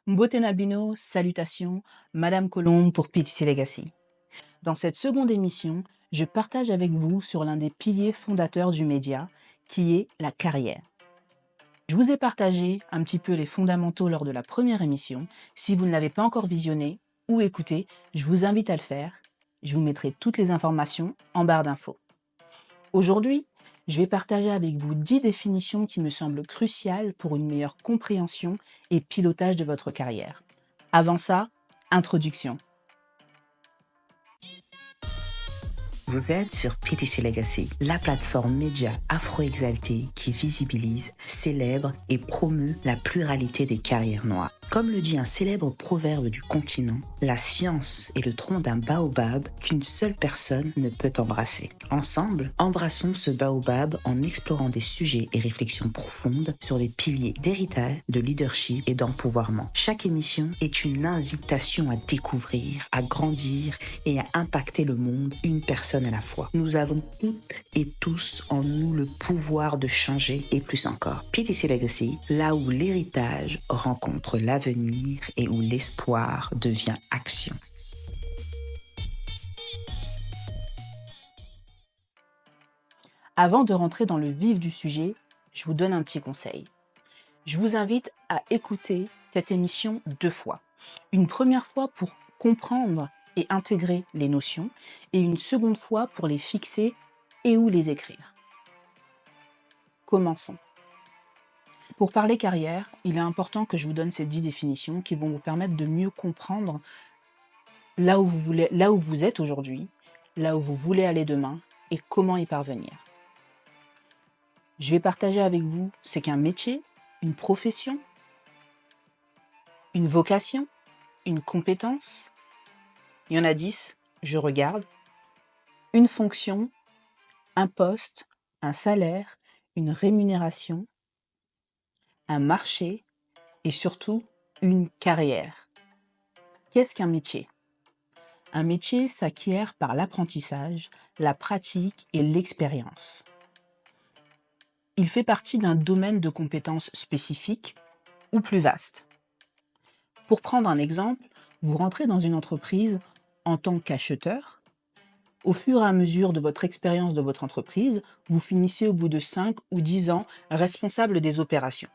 Mbote Nabino, salutations, Madame Colombe pour PTC Legacy. Dans cette seconde émission, je partage avec vous sur l'un des piliers fondateurs du média, qui est la carrière. Je vous ai partagé un petit peu les fondamentaux lors de la première émission. Si vous ne l'avez pas encore visionné ou écouté, je vous invite à le faire. Je vous mettrai toutes les informations en barre d'infos. Aujourd'hui, je vais partager avec vous 10 définitions qui me semblent cruciales pour une meilleure compréhension et pilotage de votre carrière. Avant ça, introduction. Vous êtes sur PTC Legacy, la plateforme média afro-exaltée qui visibilise, célèbre et promeut la pluralité des carrières noires. Comme le dit un célèbre proverbe du continent, la science est le tronc d'un baobab qu'une seule personne ne peut embrasser. Ensemble, embrassons ce baobab en explorant des sujets et réflexions profondes sur les piliers d'héritage, de leadership et d'empouvoirment. Chaque émission est une invitation à découvrir, à grandir et à impacter le monde une personne à la fois. Nous avons toutes et tous en nous le pouvoir de changer et plus encore. PTC Legacy, là où l'héritage rencontre l'avenir et où l'espoir devient action. Avant de rentrer dans le vif du sujet, je vous donne un petit conseil. Je vous invite à écouter cette émission 2 fois. Une première fois pour comprendre et intégrer les notions et une seconde fois pour les fixer et ou les écrire. Commençons. Pour parler carrière, il est important que je vous donne ces 10 définitions qui vont vous permettre de mieux comprendre là où vous êtes aujourd'hui, là où vous voulez aller demain et comment y parvenir. Je vais partager avec vous ce qu'un métier, une profession, une vocation, une compétence. Il y en a 10, je regarde. Une fonction, un poste, un salaire, une rémunération, un marché et surtout une carrière. Qu'est-ce qu'un métier ? Un métier s'acquiert par l'apprentissage, la pratique et l'expérience. Il fait partie d'un domaine de compétences spécifique ou plus vaste. Pour prendre un exemple, vous rentrez dans une entreprise en tant qu'acheteur. Au fur et à mesure de votre expérience de votre entreprise, vous finissez au bout de 5 ou 10 ans responsable des opérations,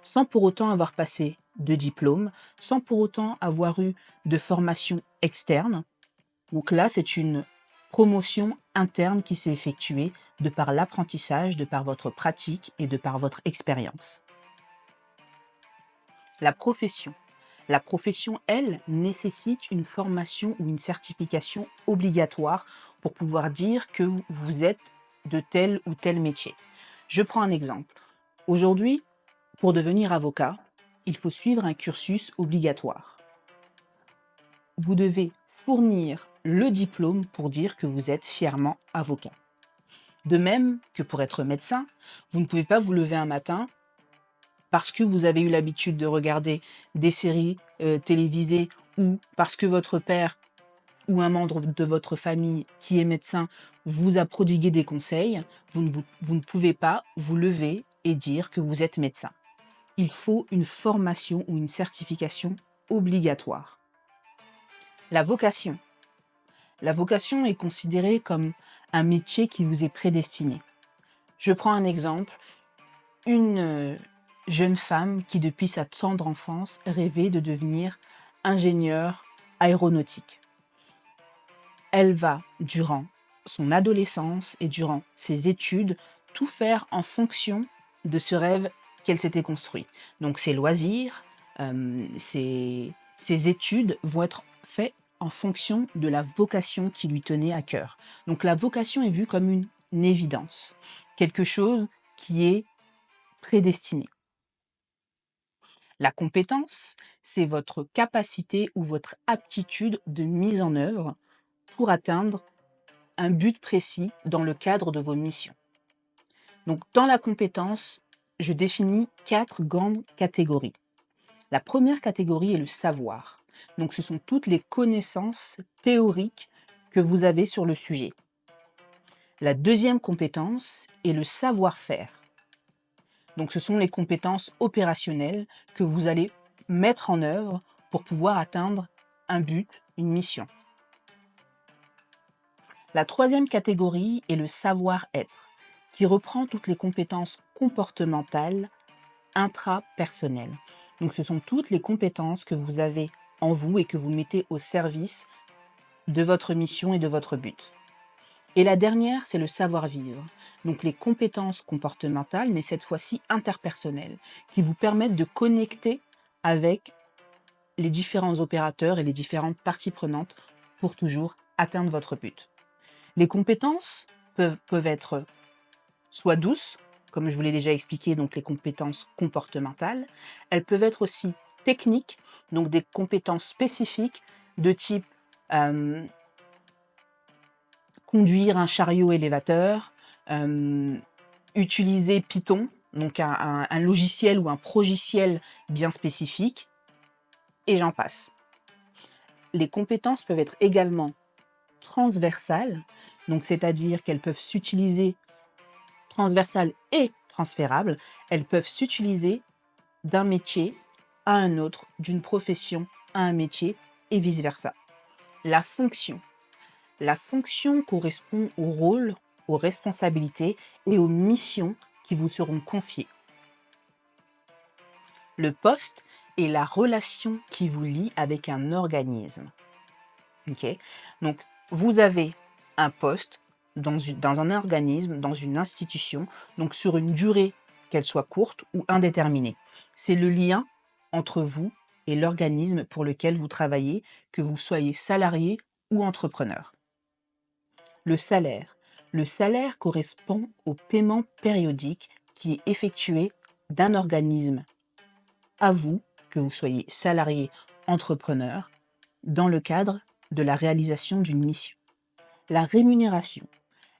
sans pour autant avoir passé de diplôme, sans pour autant avoir eu de formation externe. Donc là, c'est une promotion interne qui s'est effectuée de par l'apprentissage, de par votre pratique et de par votre expérience. La profession. La profession, elle, nécessite une formation ou une certification obligatoire pour pouvoir dire que vous êtes de tel ou tel métier. Je prends un exemple. Aujourd'hui, pour devenir avocat, il faut suivre un cursus obligatoire. Vous devez fournir le diplôme pour dire que vous êtes fièrement avocat. De même que pour être médecin, vous ne pouvez pas vous lever un matin parce que vous avez eu l'habitude de regarder des séries télévisées ou parce que votre père ou un membre de votre famille qui est médecin vous a prodigué des conseils, vous ne pouvez pas vous lever et dire que vous êtes médecin. Il faut une formation ou une certification obligatoire. La vocation. La vocation est considérée comme un métier qui vous est prédestiné. Je prends un exemple. Une jeune femme qui, depuis sa tendre enfance, rêvait de devenir ingénieure aéronautique. Elle va, durant son adolescence et durant ses études, tout faire en fonction de ce rêve qu'elle s'était construit. Donc ses loisirs, ses études vont être faits en fonction de la vocation qui lui tenait à cœur. Donc la vocation est vue comme une évidence, quelque chose qui est prédestiné. La compétence, c'est votre capacité ou votre aptitude de mise en œuvre pour atteindre un but précis dans le cadre de vos missions. Donc, dans la compétence, je définis 4 grandes catégories. La première catégorie est le savoir. Donc, ce sont toutes les connaissances théoriques que vous avez sur le sujet. La deuxième compétence est le savoir-faire. Donc, ce sont les compétences opérationnelles que vous allez mettre en œuvre pour pouvoir atteindre un but, une mission. La troisième catégorie est le savoir-être, qui reprend toutes les compétences comportementales intrapersonnelles. Donc ce sont toutes les compétences que vous avez en vous et que vous mettez au service de votre mission et de votre but. Et la dernière, c'est le savoir-vivre. Donc les compétences comportementales, mais cette fois-ci interpersonnelles, qui vous permettent de connecter avec les différents opérateurs et les différentes parties prenantes pour toujours atteindre votre but. Les compétences peuvent être soit douces, comme je vous l'ai déjà expliqué, donc les compétences comportementales. Elles peuvent être aussi techniques, donc des compétences spécifiques de type conduire un chariot élévateur, utiliser Python, donc un logiciel ou un progiciel bien spécifique, et j'en passe. Les compétences peuvent être également transversales, donc c'est-à-dire qu'elles peuvent s'utiliser transversales et transférables, elles peuvent s'utiliser d'un métier à un autre, d'une profession à un métier et vice-versa. La fonction. La fonction correspond au rôle, aux responsabilités et aux missions qui vous seront confiées. Le poste est la relation qui vous lie avec un organisme. Okay. Donc, vous avez un poste dans un organisme, dans une institution, donc sur une durée, qu'elle soit courte ou indéterminée. C'est le lien entre vous et l'organisme pour lequel vous travaillez, que vous soyez salarié ou entrepreneur. Le salaire. Le salaire correspond au paiement périodique qui est effectué d'un organisme à vous, que vous soyez salarié, entrepreneur, dans le cadre de la réalisation d'une mission. La rémunération,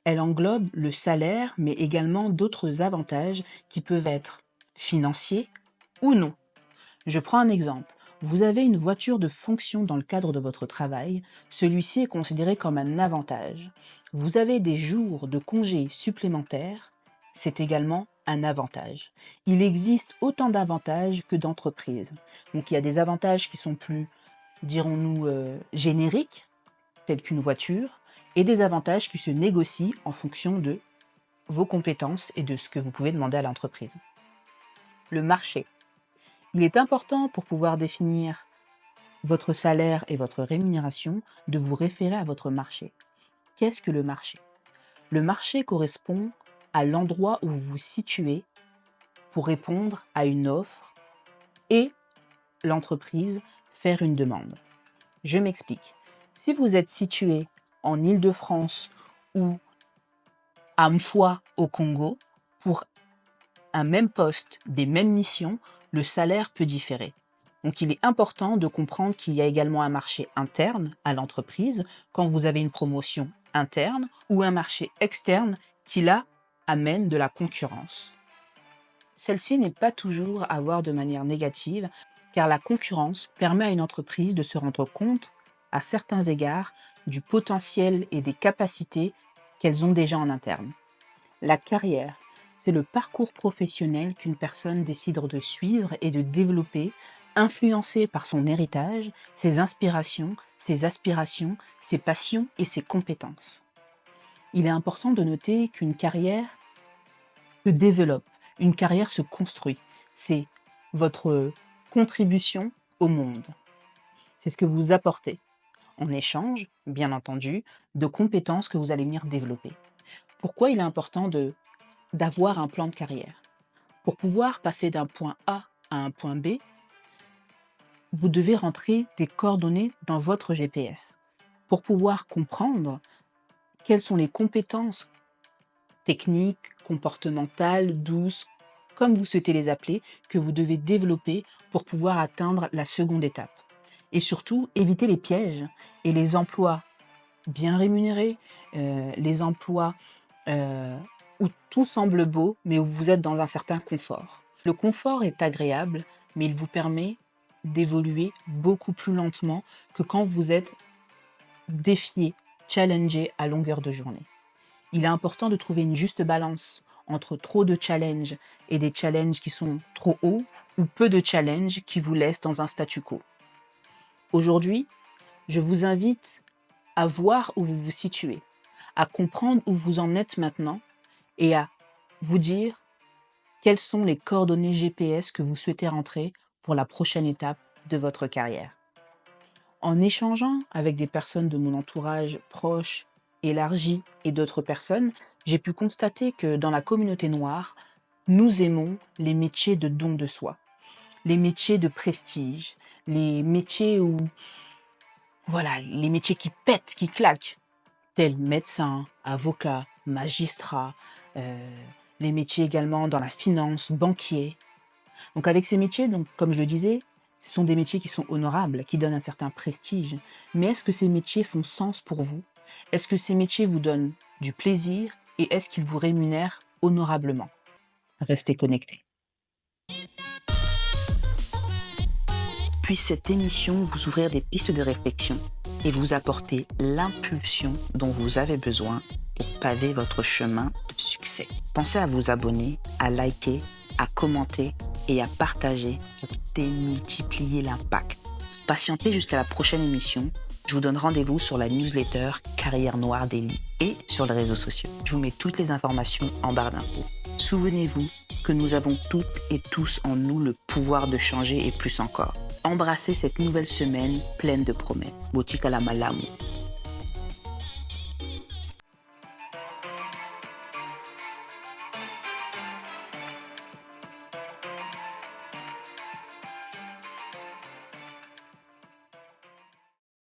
elle englobe le salaire, mais également d'autres avantages qui peuvent être financiers ou non. Je prends un exemple. Vous avez une voiture de fonction dans le cadre de votre travail, celui-ci est considéré comme un avantage. Vous avez des jours de congés supplémentaires, c'est également un avantage. Il existe autant d'avantages que d'entreprises. Donc il y a des avantages qui sont plus, dirons-nous, génériques, tels qu'une voiture, et des avantages qui se négocient en fonction de vos compétences et de ce que vous pouvez demander à l'entreprise. Le marché. Il est important pour pouvoir définir votre salaire et votre rémunération de vous référer à votre marché. Qu'est-ce que le marché? Le marché correspond à l'endroit où vous vous situez pour répondre à une offre et l'entreprise faire une demande. Je m'explique. Si vous êtes situé en Île-de-France ou à Mfoua au Congo, pour un même poste, des mêmes missions, le salaire peut différer. Donc il est important de comprendre qu'il y a également un marché interne à l'entreprise quand vous avez une promotion interne ou un marché externe qui là amène de la concurrence. Celle-ci n'est pas toujours à voir de manière négative car la concurrence permet à une entreprise de se rendre compte à certains égards du potentiel et des capacités qu'elles ont déjà en interne. La carrière, c'est le parcours professionnel qu'une personne décide de suivre et de développer, influencé par son héritage, ses inspirations, ses aspirations, ses passions et ses compétences. Il est important de noter qu'une carrière se développe, une carrière se construit. C'est votre contribution au monde. C'est ce que vous apportez en échange, bien entendu, de compétences que vous allez venir développer. Pourquoi il est important d'avoir un plan de carrière? Pour pouvoir passer d'un point A à un point B, vous devez rentrer des coordonnées dans votre GPS pour pouvoir comprendre quelles sont les compétences techniques, comportementales, douces, comme vous souhaitez les appeler, que vous devez développer pour pouvoir atteindre la seconde étape. Et surtout, éviter les pièges et les emplois bien rémunérés, les emplois où tout semble beau, mais où vous êtes dans un certain confort. Le confort est agréable, mais il vous permet d'évoluer beaucoup plus lentement que quand vous êtes défié, challengé à longueur de journée. Il est important de trouver une juste balance entre trop de challenges et des challenges qui sont trop hauts ou peu de challenges qui vous laissent dans un statu quo. Aujourd'hui, je vous invite à voir où vous vous situez, à comprendre où vous en êtes maintenant et à vous dire quelles sont les coordonnées GPS que vous souhaitez rentrer pour la prochaine étape de votre carrière. En échangeant avec des personnes de mon entourage proche, élargi et d'autres personnes, j'ai pu constater que dans la communauté noire, nous aimons les métiers de don de soi, les métiers de prestige, les métiers où, voilà, les métiers qui pètent, qui claquent, tels médecins, avocats, magistrats, les métiers également dans la finance, banquiers. Donc avec ces métiers, donc, comme je le disais, ce sont des métiers qui sont honorables, qui donnent un certain prestige. Mais est-ce que ces métiers font sens pour vous? Est-ce que ces métiers vous donnent du plaisir et est-ce qu'ils vous rémunèrent honorablement? Restez connectés. Puisse cette émission vous ouvrir des pistes de réflexion et vous apporter l'impulsion dont vous avez besoin pour paver votre chemin de succès. Pensez à vous abonner, à liker, à commenter et à partager pour démultiplier l'impact. Patientez jusqu'à la prochaine émission. Je vous donne rendez-vous sur la newsletter Carrière Noire Daily et sur les réseaux sociaux. Je vous mets toutes les informations en barre d'infos. Souvenez-vous que nous avons toutes et tous en nous le pouvoir de changer et plus encore. Embrassez cette nouvelle semaine pleine de promesses. Botika la malamu.